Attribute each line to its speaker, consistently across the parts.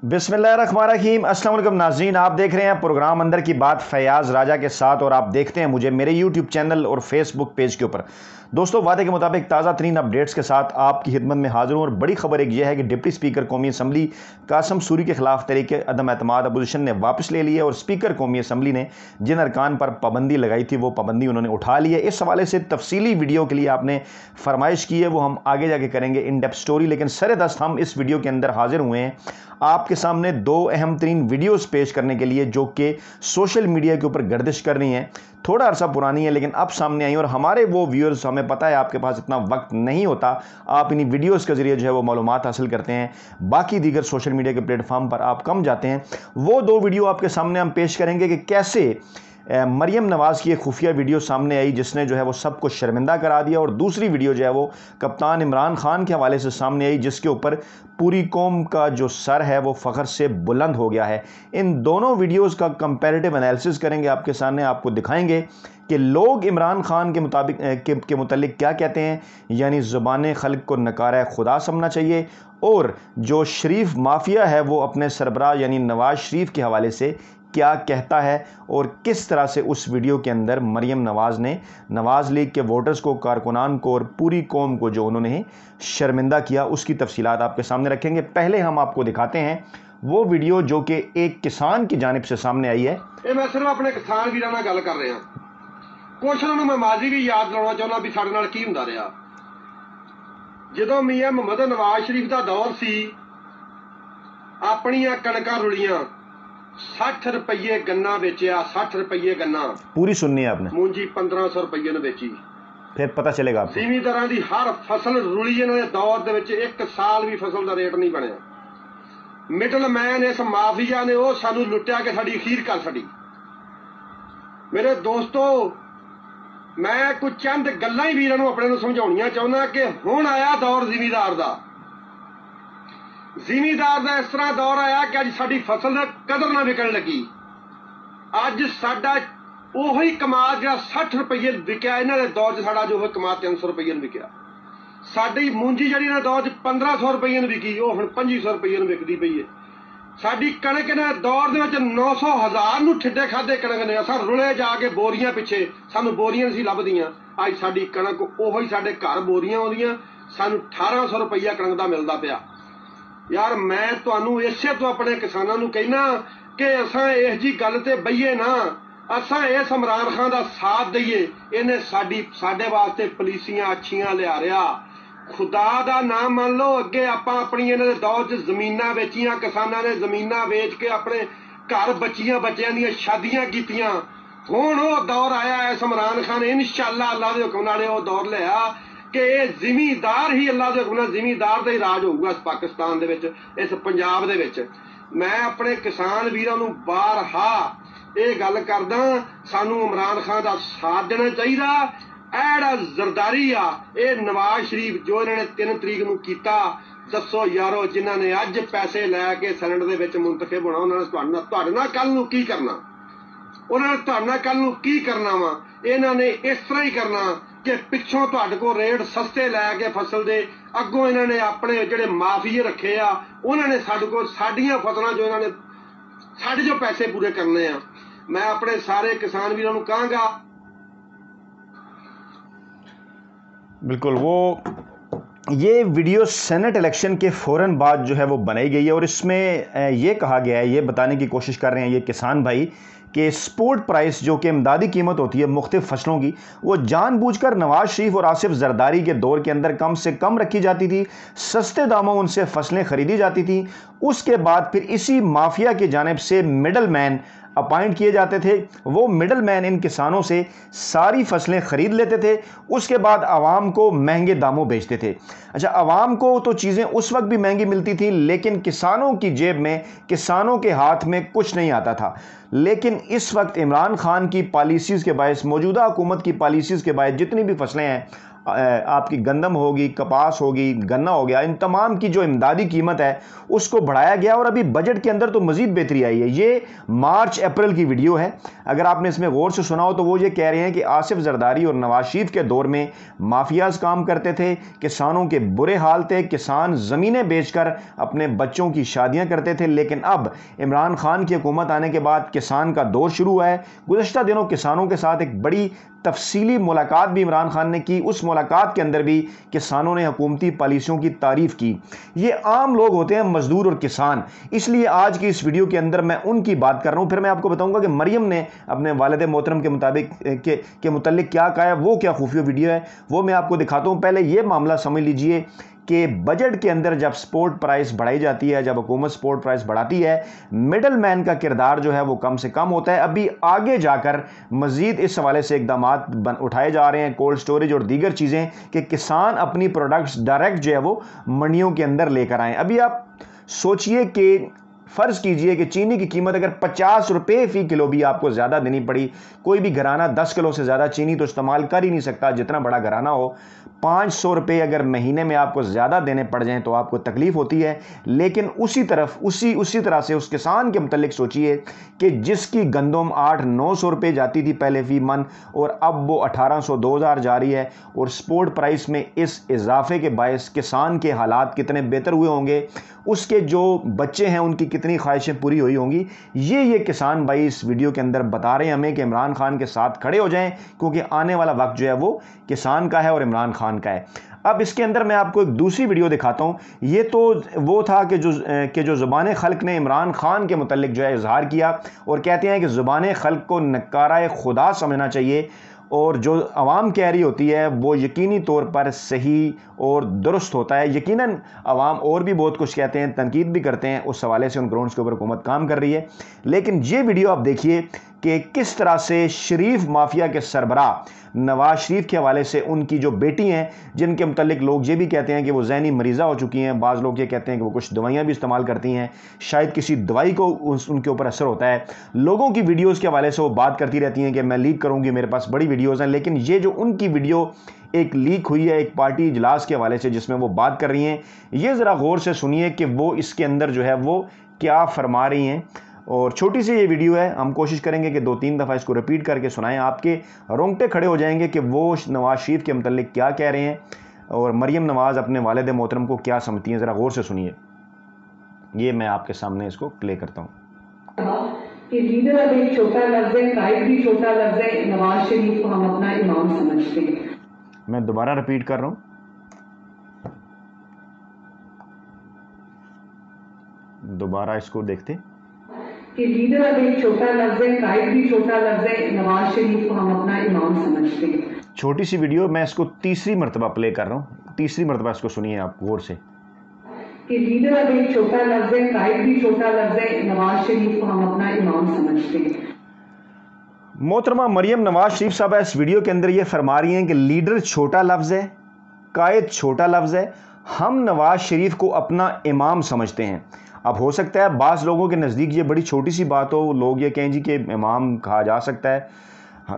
Speaker 1: बिस्मिल्लाहिर्रहमानिर्रहीम। अस्सलाम वालेकुम नाज़रीन, आप देख रहे हैं प्रोग्राम अंदर की बात फ़याज़ राजा के साथ और आप देखते हैं मुझे मेरे यूट्यूब चैनल और फेसबुक पेज के ऊपर। दोस्तों, वादे के मुताबिक ताज़ा तरीन अपडेट्स के साथ आपकी खिदमत में हाज़िर हूँ और बड़ी खबर एक यह है कि डिप्टी स्पीकर कौमी असम्बली कासम सूरी के खिलाफ तरीके अदम एतमाद अपोजिशन ने वापस ले लिए और स्पीकर कौमी असम्बली ने जिन अरकान पर पाबंदी लगाई थी वो पाबंदी उन्होंने उठा ली है। इस हवाले से तफसीली वीडियो के लिए आपने फरमाइश की है, वो हम आगे जाके करेंगे इन डेप्थ स्टोरी, लेकिन सरेदस्त हम इस वीडियो के अंदर हाजिर हुए हैं आपके सामने दो अहम तरीन वीडियोस पेश करने के लिए जो कि सोशल मीडिया के ऊपर गर्दिश कर रही हैं। थोड़ा अरसा पुरानी है लेकिन अब सामने आई और हमारे वो व्यूअर्स, हमें पता है आपके पास इतना वक्त नहीं होता, आप इन्हीं वीडियोस के ज़रिए जो है वो मालूमात हासिल करते हैं, बाकी दीगर सोशल मीडिया के प्लेटफॉर्म पर आप कम जाते हैं। वो दो वीडियो आपके सामने हम पेश करेंगे कि कैसे मरियम नवाज़ की एक खुफिया वीडियो सामने आई जिसने जो है वो सबको शर्मिंदा करा दिया, और दूसरी वीडियो जो है वो कप्तान इमरान खान के हवाले से सामने आई जिसके ऊपर पूरी कौम का जो सर है वो फ़ख्र से बुलंद हो गया है। इन दोनों वीडियोस का कंपैरेटिव एनालिसिस करेंगे आपके सामने, आपको दिखाएंगे कि लोग इमरान खान के मुताबिक के मुतल्लिक क्या कहते हैं, यानी ज़ुबान खल्क को नकारा खुदा समझना चाहिए, और जो शरीफ माफिया है वो अपने सरबराह यानी नवाज़ शरीफ के हवाले से क्या कहता है और किस तरह से उस वीडियो के अंदर मरियम नवाज़ ने नवाज़ लीग के वोटर्स को, कारकुनान को और पूरी कौम को जो उन्होंने शर्मिंदा किया, उसकी तफसीलात आपके सामने रखेंगे। पहले हम आपको दिखाते हैं वो वीडियो जो कि एक किसान की जानिब से सामने आई है।
Speaker 2: मैं सिर्फ अपने किसान वीरां नाल गल कर रहा, कुछ उन्होंने मैं माजी भी याद दिलाना चाहना भी साडे नाल की हुंदा रहा। जदों मियां मुहम्मद नवाज शरीफ का दौर सी, अपनियां कणकां रुलियां 60 रुपये गन्ना बेचिया, 60 रुपये गन्ना
Speaker 1: पूरी सुननी है आपने।
Speaker 2: मूंजी 1500 रुपये ने बेची,
Speaker 1: फिर पता चलेगा आपको।
Speaker 2: जिमीदारां दी हर फसल रुली, इन्हां दे दौर दे विच एक साल भी फसल का रेट नहीं बनया। मिडल मैन इस माफिया ने वो सानू लुटिया कि साडी अखीर कर छड़ी। मेरे दोस्तों, मैं कुछ चंद गल्लां ही वीरां नूं अपने नूं समझाउणियां चाहुंदा कि हुण आया दौर जिमीदार दा। जिमीदार का इस तरह दौर आया कि अज साडी फसल कदर ना विकन लगी। अज साडा उही कमाल जो 60 रुपये विकिया, इन्हां दे दौर च साडा जो कमाल 300 रुपये विकिया। साडी मूंजी जिहड़ी इन्हां दौर च 1500 रुपये विकी, वो हुण 2500 रुपये विकदी पई है। साडी कणक इन्हां दौर दे विच 900,000 नूं ठिड्डे खाधे कणक ने, असां रुले जाके बोरियां पिछे, सानू बोरियां नहीं लभदियां। अज साडी कणक उही साडे घर बोरियां आउंदियां, सानू 1800 रुपया कणक दा मिलदा पिया। यार मैं तुहानू इसे तो अपने किसानों नूं कहना कि असां इस जी गल ते बईए ना, असां इस इमरान खान दा साथ दईए। इन्हें साडे वास्ते पॉलिसियां अच्छियां लिया रहा। खुदा दा नाम मान लो, अगे आपां अपनी इन्हां दे दौर च जमीनां बेचियां, किसानां ने जमीनां बेच के अपने घर बच्चियां दियां शादियां कीतियां। हुण वो दौर आया इस इमरान खान इंशाअल्लाह अल्लाह दे हुक्म नाल वो दौर लिया कि ये जिमीदार ही अल्लाह दे हुक्म नाल जिमीदार दा ही राज होऊगा इस पाकिस्तान दे विच, इस पंजाब दे विच। मैं अपने किसान वीरां नूं बारहा ये गल करदा, सानू इमरान खान दा साथ देना चाहिदा। एड़ा जरदारी आ ये नवाज शरीफ जो इन्होंने 3 तरीक नूं कीता, दसो यारो जिन्हां ने अज पैसे लैके सैनेट दे विच मुंतखब होना, उन्होंने तुहाडे नाल कल नूं की करना, उन्होंने तुहाडे नाल कल नूं की करना वा। इन्हां ने इस तरह ही करना कि पिछों तुहाडे कोल रेट सस्ते लैके फसल दे, अगों इन्हां ने अपने जिहड़े माफिए रखे आ, उन्होंने साडे कोल साडीआं फसलां जो इन्हां ने साडे जो पैसे पूरे करने आ। मैं अपने सारे किसान वीरां नूं कहांगा,
Speaker 1: बिल्कुल वो ये वीडियो सेनेट इलेक्शन के फ़ौरन बाद जो है वो बनाई गई है और इसमें ये कहा गया है, ये बताने की कोशिश कर रहे हैं ये किसान भाई कि स्पोर्ट प्राइस जो कि इमदादी कीमत होती है मुख्तलिफ फसलों की, वो जानबूझकर नवाज शरीफ और आसिफ जरदारी के दौर के अंदर कम से कम रखी जाती थी, सस्ते दामों उनसे फसलें खरीदी जाती थी। उसके बाद फिर इसी माफिया की जानिब से मिडल मैन अपॉइंट किए जाते थे, वो मिडल मैन इन किसानों से सारी फसलें ख़रीद लेते थे, उसके बाद आवाम को महंगे दामों बेचते थे। अच्छा, आवाम को तो चीज़ें उस वक्त भी महंगी मिलती थी लेकिन किसानों की जेब में, किसानों के हाथ में कुछ नहीं आता था। लेकिन इस वक्त इमरान खान की पॉलिसीज़ के बायस, मौजूदा हुकूमत की पॉलिसीज़ के बायस जितनी भी फसलें हैं आपकी गंदम होगी, कपास होगी, गन्ना हो गया, इन तमाम की जो इमदादी कीमत है उसको बढ़ाया गया। और अभी बजट के अंदर तो मजीद बेहतरी आई है। ये मार्च अप्रैल की वीडियो है। अगर आपने इसमें गौर से सुना हो तो वो ये कह रहे हैं कि आसिफ जरदारी और नवाज शरीफ के दौर में माफियाज काम करते थे, किसानों के बुरे हाल थे, किसान ज़मीनें बेचकर अपने बच्चों की शादियां करते थे। लेकिन अब इमरान खान की हुकूमत आने के बाद किसान का दौर शुरू हुआ है। गुज़श्ता दिनों किसानों के साथ एक बड़ी तफसीली मुलाकात भी इमरान खान ने की। उस मुलाकात के अंदर भी किसानों ने हुकूमती पॉलिसियों की तारीफ की। ये आम लोग होते हैं, मजदूर और किसान। इसलिए आज की इस वीडियो के अंदर मैं उनकी बात कर रहा हूं। फिर मैं आपको बताऊंगा कि मरियम ने अपने वालिद मोहतरम के मुताबिक के मुतल्लिक क्या कहा है, वो क्या खुफिया वीडियो है वो मैं आपको दिखाता हूं। पहले ये मामला समझ लीजिए कि बजट के अंदर जब स्पोर्ट प्राइस बढ़ाई जाती है, जब हुकूमत स्पोर्ट प्राइस बढ़ाती है, मिडल मैन का किरदार जो है वो कम से कम होता है। अभी आगे जाकर मजीद इस हवाले से इकदाम उठाए जा रहे हैं, कोल्ड स्टोरेज और दीगर चीज़ें, कि किसान अपनी प्रोडक्ट्स डायरेक्ट जो है वो मंडियों के अंदर लेकर आएँ। अभी आप सोचिए कि फ़र्ज़ कीजिए कि चीनी की कीमत अगर 50 रुपये फ़ी किलो भी आपको ज़्यादा देनी पड़ी, कोई भी घराना 10 किलो से ज़्यादा चीनी तो इस्तेमाल कर ही नहीं सकता, जितना बड़ा घराना हो। 500 रुपये अगर महीने में आपको ज़्यादा देने पड़ जाएं तो आपको तकलीफ़ होती है। लेकिन उसी तरह से उस किसान के मुतल्लिक सोचिए कि जिसकी गंदम 800-900 रुपये जाती थी पहले फ़ी मन, और अब वो 1800-2000 जा रही है। और स्पोर्ट प्राइस में इस इजाफे के बायस किसान के हालात कितने बेहतर हुए होंगे, उसके जो बच्चे हैं उनकी कितनी ख्वाहिशें पूरी हुई होंगी। ये किसान भाई इस वीडियो के अंदर बता रहे हैं हमें कि इमरान खान के साथ खड़े हो जाएं, क्योंकि आने वाला वक्त जो है वो किसान का है और इमरान खान का है। अब इसके अंदर मैं आपको एक दूसरी वीडियो दिखाता हूँ। ये तो वो था कि जो ज़ुबान खल्क ने इमरान खान के मुतल्लिक जो है इजहार किया, और कहते हैं कि ज़ुबान खल्क को नकारा खुदा समझना चाहिए, और जो अवाम कह रही होती है वो यकीनी तौर पर सही और दुरुस्त होता है। यकीनन अवाम और भी बहुत कुछ कहते हैं, तनकीद भी करते हैं, उस हवाले से उन ग्राउंड्स के ऊपर हुकूमत काम कर रही है। लेकिन ये वीडियो आप देखिए कि किस तरह से शरीफ माफिया के सरबराह नवाज शरीफ के हवाले से उनकी जो बेटी हैं, जिनके मुतल्लिक लोग ये भी कहते हैं कि वो ज़हनी मरीज़ा हो चुकी हैं, बाज़ लोग ये कहते हैं कि वो कुछ दवाइयाँ भी इस्तेमाल करती हैं, शायद किसी दवाई को उनके ऊपर असर होता है। लोगों की वीडियोज़ के हवाले से वो बात करती रहती हैं कि मैं लीक करूँगी, मेरे पास बड़ी वीडियोज़ हैं। लेकिन ये जो उनकी वीडियो एक लीक हुई है एक पार्टी इजलास के हवाले से जिसमें वो बात कर रही हैं, ये ज़रा गौर से सुनिए कि वो इसके अंदर जो है वो क्या फरमा रही हैं। और छोटी सी ये वीडियो है, हम कोशिश करेंगे कि 2-3 दफ़ा इसको रिपीट करके सुनाएं। आपके रोंगटे खड़े हो जाएंगे कि वो नवाज शरीफ के मुतल्लिक क्या कह रहे हैं और मरियम नवाज़ अपने वालिद मोहतरम को क्या समझती हैं। ज़रा गौर से सुनिए। ये मैं आपके सामने इसको प्ले करता हूँ
Speaker 3: कि लीडर अब एक छोटा लफ्ज़ है, कायद भी छोटा लफ्ज़ है। नवाज शरीफ को हम अपना इमाम समझते हैं।
Speaker 1: मैं दोबारा रिपीट कर रहा हूँ, दोबारा इसको देखते
Speaker 3: कि लीडर अब एक छोटा लफ्ज़ है, कायद भी छोटा लफ्ज़ है। नवाज शरीफ को हम अपना इमाम समझते हैं।
Speaker 1: छोटी सी वीडियो, मैं इसको तीसरी मरतबा प्ले कर रहा हूँ, तीसरी मरतबा इसको सुनिए आप गौर से।
Speaker 3: कि लीडर अब एक छोटा लफ्ज़ है, कायद भी छोटा लफ्ज़ है। नवाज शरीफ को हम अपना इमाम समझते हैं।
Speaker 1: मोहतरमा मरियम नवाज शरीफ साहब इस वीडियो के अंदर ये फरमा रही हैं कि लीडर छोटा लफ्ज़ है, कायद छोटा लफ्ज़ है, हम नवाज शरीफ को अपना इमाम समझते हैं। अब हो सकता है बाज़ लोगों के नज़दीक ये बड़ी छोटी सी बात हो, लोग ये कहें जी कि इमाम कहा जा सकता है।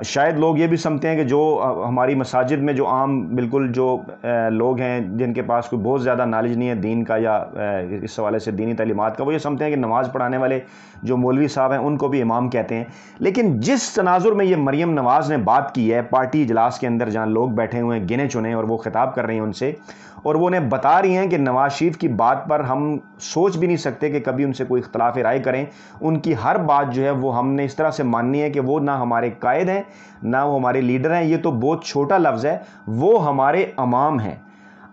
Speaker 1: शायद लोग ये भी समझते हैं कि जो हमारी मसाजिद में जो आम बिल्कुल जो लोग हैं जिनके पास कोई बहुत ज़्यादा नॉलेज नहीं है दीन का या इस हवाले से दीनी तालीमात का, वो ये समझते हैं कि नमाज़ पढ़ाने वाले जो मौलवी साहब हैं उनको भी इमाम कहते हैं। लेकिन जिस तनाजुर में ये मरियम नवाज़ ने बात की है पार्टी इजलास के अंदर जहाँ लोग बैठे हुए हैं गिने चुने, और वो खिताब कर रही हैं उनसे, और वो उन्हें बता रही हैं कि नवाज शरीफ की बात पर हम सोच भी नहीं सकते कि कभी उनसे कोई इख्तलाफ राय करें। उनकी हर बात जो है वो हमने इस तरह से माननी है कि वो ना हमारे कायद हैं ना वो हमारे लीडर हैं, ये तो बहुत छोटा लफ्ज़ है, वो हमारे इमाम हैं।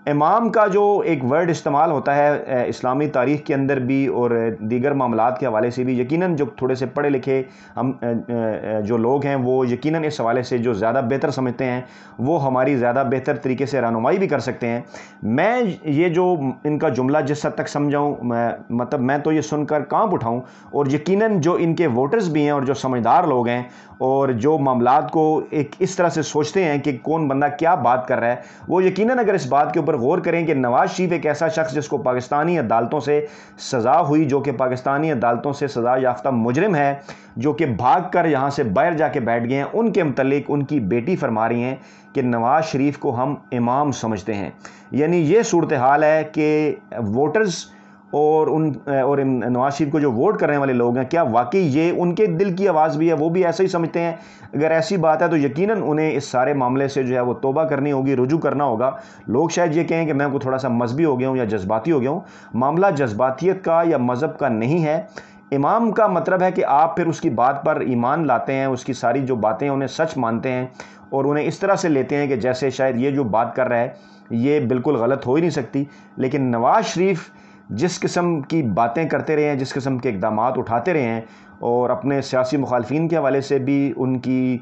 Speaker 1: इमाम का जो एक वर्ड इस्तेमाल होता है इस्लामी तारीख़ के अंदर भी और दीगर मामलात के हवाले से भी, यकीनन जो थोड़े से पढ़े लिखे हम जो लोग हैं वो यकीनन इस हवाले से जो ज़्यादा बेहतर समझते हैं वो हमारी ज़्यादा बेहतर तरीके से रहनुमाई भी कर सकते हैं। मैं ये जो इनका जुमला जिस हद तक समझाऊँ, मतलब मैं तो ये सुनकर कांप उठाऊँ, और यकीनन जो इनके वोटर्स भी हैं और जो समझदार लोग हैं और जो मामलात को एक इस तरह से सोचते हैं कि कौन बंदा क्या बात कर रहा है, वो यकीनन अगर इस बात के ऊपर गौर करें कि नवाज शरीफ एक ऐसा शख्स जिसको पाकिस्तानी अदालतों से सज़ा हुई, जो कि पाकिस्तानी अदालतों से सज़ा याफ्ता मुजरिम है, जो कि भाग कर यहाँ से बाहर जाके बैठ गए हैं, उनके मुतल्लिक उनकी बेटी फरमा रही हैं कि नवाज़ शरीफ को हम इमाम समझते हैं। यानी ये सूरत हाल है कि वोटर्स और नवाज़ शरीफ को जो वोट करने वाले लोग हैं, क्या वाकई ये उनके दिल की आवाज़ भी है, वो भी ऐसा ही समझते हैं? अगर ऐसी बात है तो यकीनन उन्हें इस सारे मामले से जो है वो तौबा करनी होगी, रुजू करना होगा। लोग शायद ये कहें कि मैं थोड़ा सा मजहबी हो गया हूँ या जज्बाती हो गया हूँ। मामला जज्बातियत का या मज़हब का नहीं है। इमाम का मतलब है कि आप फिर उसकी बात पर ईमान लाते हैं, उसकी सारी जो बातें उन्हें सच मानते हैं और उन्हें इस तरह से लेते हैं कि जैसे शायद ये जो बात कर रहा है ये बिल्कुल गलत हो ही नहीं सकती। लेकिन नवाज़ शरीफ जिस किस्म की बातें करते रहे हैं, जिस किस्म के इक़दाम उठाते रहे हैं और अपने सियासी मुखालफिन के हवाले से भी, उनके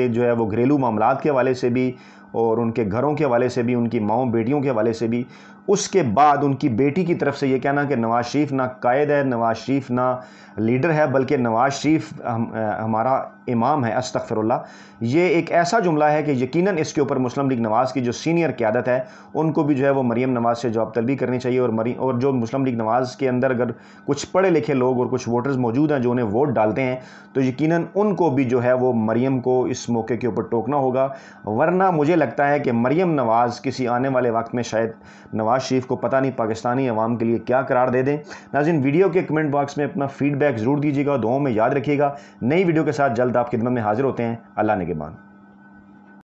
Speaker 1: जो है वो घरेलू मामलात के हवाले से भी और उनके घरों के हवाले से भी, उनकी माओं बेटियों के हवाले से भी, उसके बाद उनकी बेटी की तरफ से ये कहना कि नवाज़ शरीफ ना कायद है, नवाज़ शरीफ ना लीडर है, बल्कि नवाज़ शरीफ हमारा इमाम है, अस्तगफिरुल्लाह, ये एक ऐसा जुमला है कि यकीनन इसके ऊपर मुस्लिम लीग नवाज़ की जो सीनियर क़यादत है उनको भी जो है वो मरीम नवाज़ से जवाब तलबी करनी चाहिए। और जो मुस्लिम लीग नवाज़ के अंदर अगर कुछ पढ़े लिखे लोग और कुछ वोटर्स मौजूद हैं जो उन्हें वोट डालते हैं, तो यकीनन उनको भी जो है वो मरीम को इस मौके के ऊपर टोकना होगा। वरना मुझे लगता है कि मरीम नवाज़ किसी आने वाले वक्त में शायद नवाज़ शरीफ को पता नहीं पाकिस्तानी अवाम के लिए क्या करार दे दें। नाज़रीन, वीडियो के कमेंट बॉक्स में अपना फीडबैक ज़रूर दीजिएगा, दुआओं में याद रखिएगा। नई वीडियो के साथ जल्द आपकी खिदमत में हाजिर होते हैं। अल्लाह निगहबान।